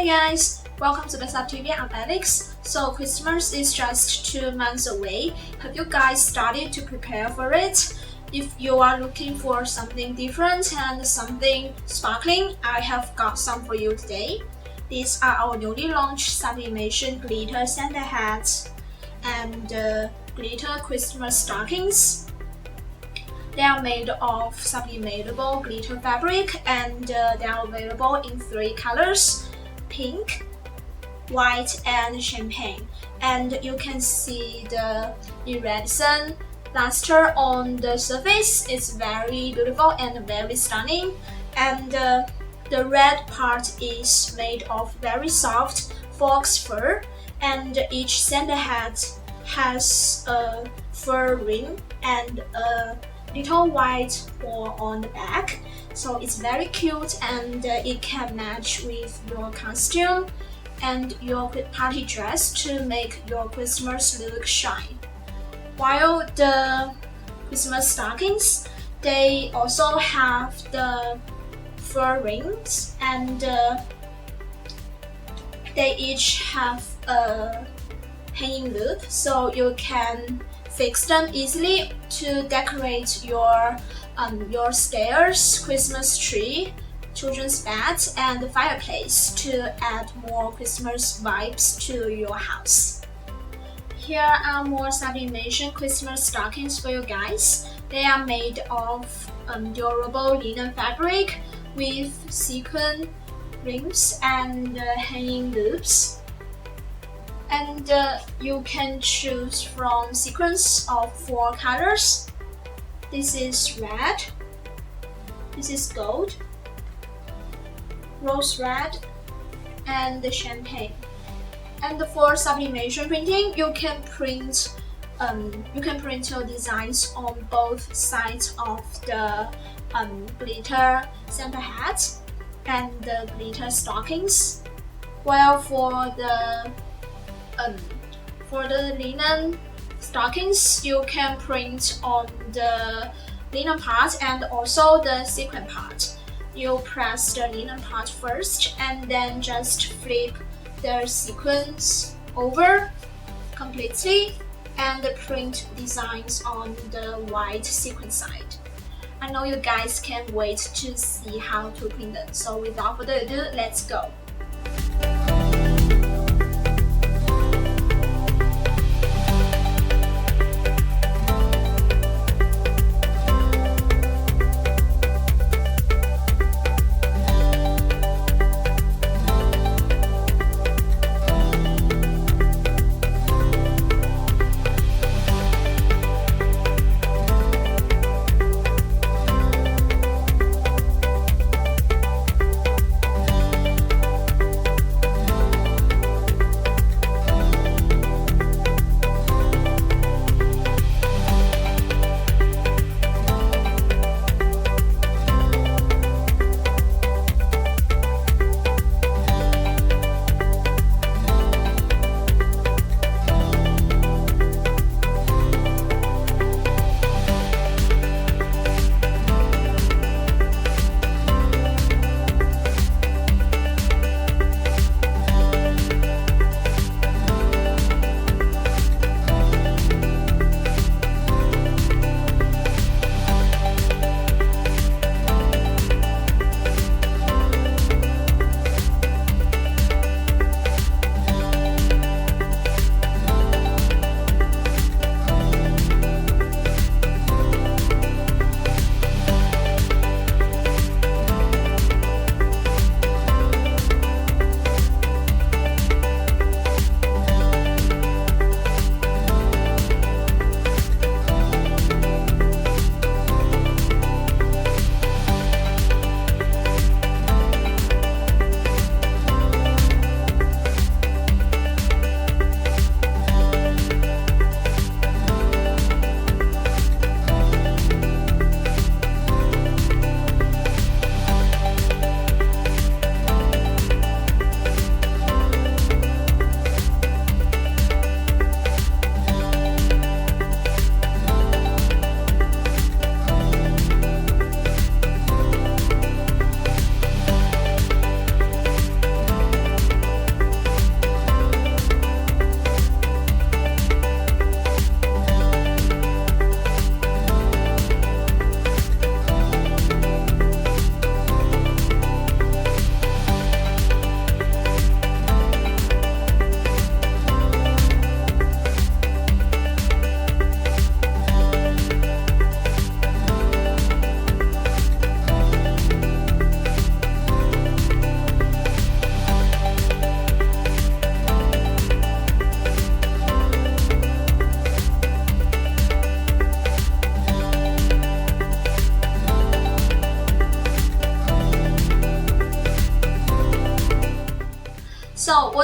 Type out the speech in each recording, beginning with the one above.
Hey guys, welcome to bestsublimation.tv. I'm Alex. So Christmas is just 2 months away. Have you guys started to prepare for it? If you are looking for something different and something sparkling, I have got some for you today. These are our newly launched sublimation glitter Santa hats and glitter Christmas stockings. They are made of sublimatable glitter fabric and they are available in 3 colors: pink, white, and champagne. And you can see the iridescent luster on the surface. It's very beautiful and very stunning. And the red part is made of very soft fox fur, and each Santa hat has a fur ring and a little white ball on the back. So it's very cute and it can match with your costume and your party dress to make your Christmas look shine. While the Christmas stockings, they also have the fur rings and they each have a hanging loop, so you can fix them easily to decorate your stairs, Christmas tree, children's bed, and the fireplace to add more Christmas vibes to your house. Here are more sublimation Christmas stockings for you guys. They are made of durable linen fabric with sequin rings and hanging loops. And you can choose from sequins of 4 colors. This is red, this is gold, rose red, and the champagne. And for sublimation printing, you can print your designs on both sides of the glitter Santa hat and the glitter stockings. While for the linen stockings, you can print on the linen part and also the sequin part. You press the linen part first and then just flip the sequins over completely and print designs on the white sequin side. I know you guys can't wait to see how to print them, so without further ado, let's go.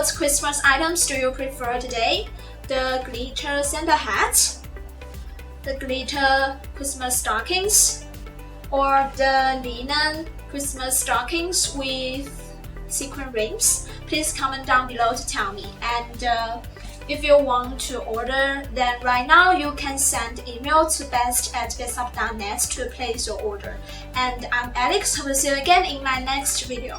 what Christmas items do you prefer today? The glitter Santa hat, the glitter Christmas stockings, or the linen Christmas stockings with sequin rings? Please comment down below to tell me. And if you want to order, then right now you can send email to best@bestsub.net to place your order. And I'm Alex. I will see you again in my next video.